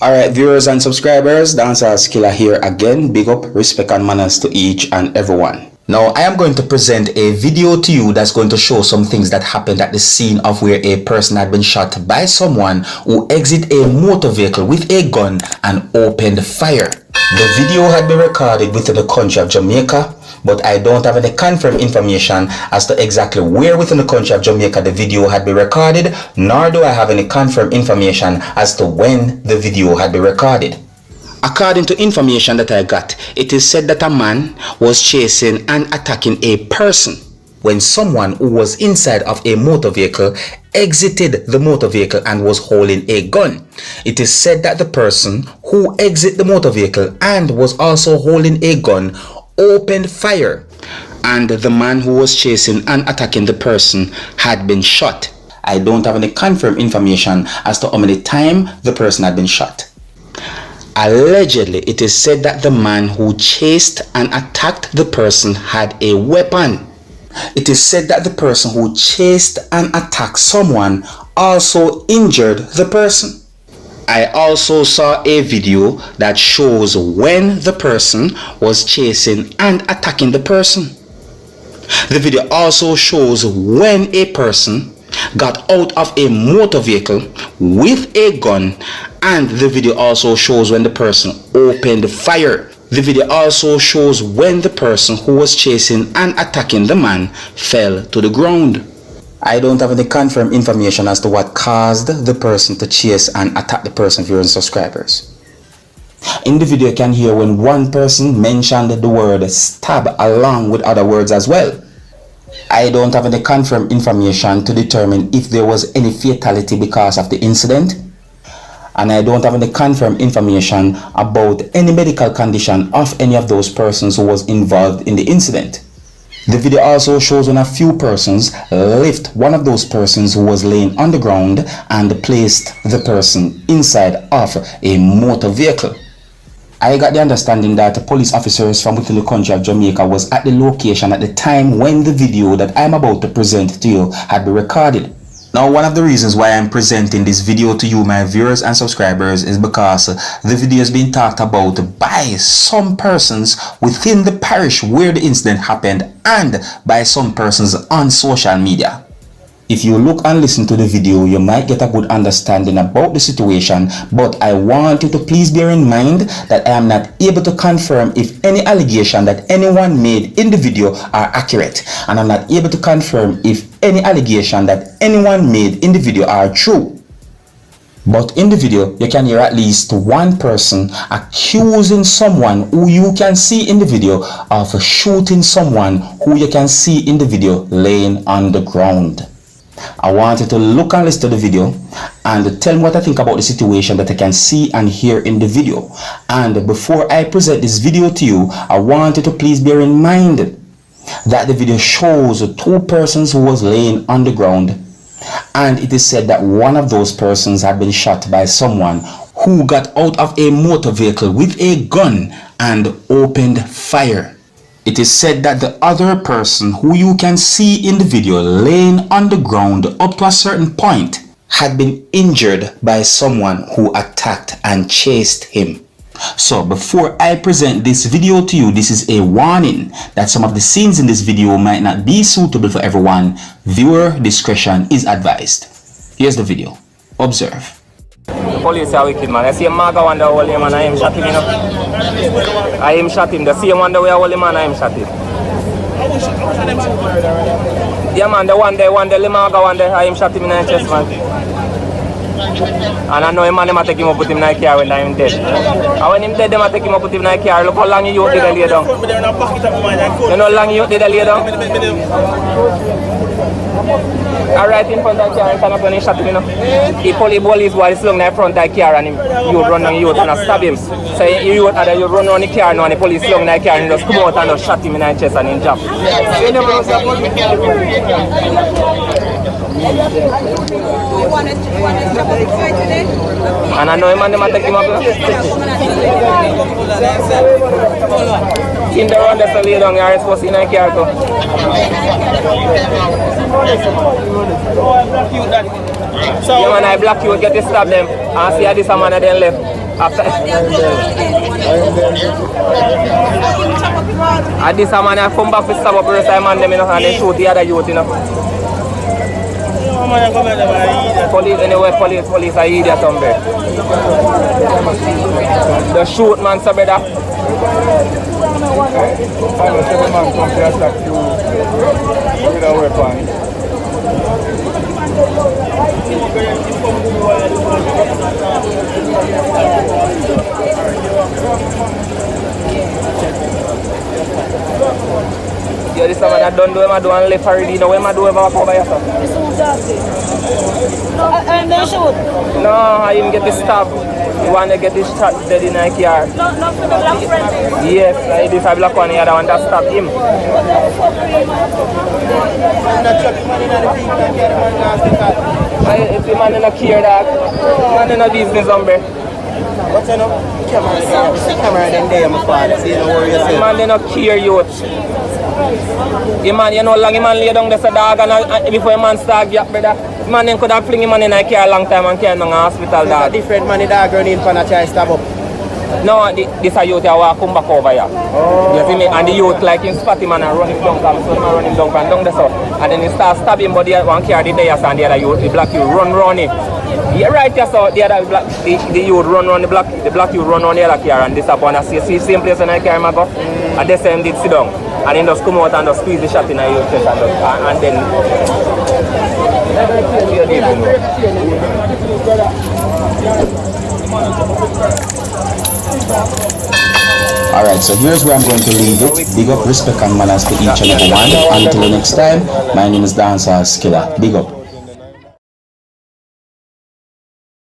Alright, viewers and subscribers, Dancehall Skilla here again. Big up, respect and manners to each and everyone. Now, I am going to present a video to you that's going to show some things that happened at the scene of where a person had been shot by someone who exited a motor vehicle with a gun and opened fire. The video had been recorded within the country of Jamaica, but I don't have any confirmed information as to exactly where within the country of Jamaica the video had been recorded, nor do I have any confirmed information as to when the video had been recorded. According to information that I got, it is said that a man was chasing and attacking a person when someone who was inside of a motor vehicle exited the motor vehicle and was holding a gun. It is said that the person who exited the motor vehicle and was also holding a gun opened fire, and the man who was chasing and attacking the person had been shot. I don't have any confirmed information as to how many times the person had been shot. Allegedly, it is said that the man who chased and attacked the person had a weapon. It is said that the person who chased and attacked someone also injured the person. I also saw a video that shows when the person was chasing and attacking the person. The video also shows when a person got out of a motor vehicle with a gun, and the video also shows when the person opened fire. The video also shows when the person who was chasing and attacking the man fell to the ground. I don't have any confirmed information as to what caused the person to chase and attack the person, viewers and subscribers. In the video you can hear when one person mentioned the word stab along with other words as well. I don't have any confirmed information to determine if there was any fatality because of the incident, and I don't have any confirmed information about any medical condition of any of those persons who was involved in the incident. The video also shows when a few persons lift one of those persons who was laying on the ground and placed the person inside of a motor vehicle. I got the understanding that police officers from within the country of Jamaica was at the location at the time when the video that I'm about to present to you had been recorded. Now, one of the reasons why I'm presenting this video to you, my viewers and subscribers, is because the video is being talked about by some persons within the parish where the incident happened and by some persons on social media. If you look and listen to the video, you might get a good understanding about the situation, but I want you to please bear in mind that I am not able to confirm if any allegation that anyone made in the video are accurate, and I'm not able to confirm if any allegation that anyone made in the video are true. But in the video, you can hear at least one person accusing someone who you can see in the video of shooting someone who you can see in the video laying on the ground. I want you to look and listen to the video and tell me what I think about the situation that I can see and hear in the video. And before I present this video to you, I want you to please bear in mind that the video shows two persons who was laying on the ground, and it is said that one of those persons had been shot by someone who got out of a motor vehicle with a gun and opened fire. It is said that the other person who you can see in the video laying on the ground up to a certain point had been injured by someone who attacked and chased him. So before I present this video to you, this is a warning that some of the scenes in this video might not be suitable for everyone. Viewer discretion is advised. Here's the video. Observe. The police are wicked, man. I see a maga one that hold him and I am shot him, you know. I am shot him. The same one that we hold him and I am shot him. Yeah, man, the maga one there, I am shot him in the chest, man. And I know him man, them take him up, put him in the car when I am dead. And when him dead, them take him up, put him in the car. Look how long you did lay down. You know how long you did lay down? Right in front of the car and stand up and he shot him, you know. He police boy is slung in front of the car and you run down you and stab him. So you run on the car now and the police slung in the car and he just come out and just shot him in the chest and he jump. And I know him and them take him up. In the round that's a lay down, you're supposed to in a car too. So yeah, man, I black you, get to stab them. And see how this man then left. After and this a man I come back to stab up the rest of the man them, you know, and they shoot the other youth, you know. Police anyway, police are idiot somewhere. The shoot man, so brother. Yeah, this man I don't do him, I do and left already. You know when I do ever walk over yourself? And they shoot. No, I didn't get this stab. You want to get this shot dead in a car. Not for the black friend. Yes, this a black one, the other one that stabbed him. It's the man in a care, dog. Man in a business, hombre. What's that? Camera then there, my father. See, no worry yourself. Man in a care, youth. The man, you know, long the man lay down there, dog, and before the man start gap, brother. Man then could have fling him in a car a long time and carry him in a hospital, dog. Different man, the dog run in for a try stab up. No, this a youth I come back over here. Oh. You see me? And the youth like him spot him and run him down, so him run him down and down the so. And then he start stabbing, but the one carry the dayas and the other youth, the black youth run him. Yeah, right here, so the other black, the youth run the black youth run the other car, and this up on a see same place when I carry my go. And the same did sit down. And then just come out and just squeeze the shot in a youth chest and then Alright, so here's where I'm going to leave it. Big up, respect and manners to each and every one. Until the next time, my name is Dancehall Skilla. Big up.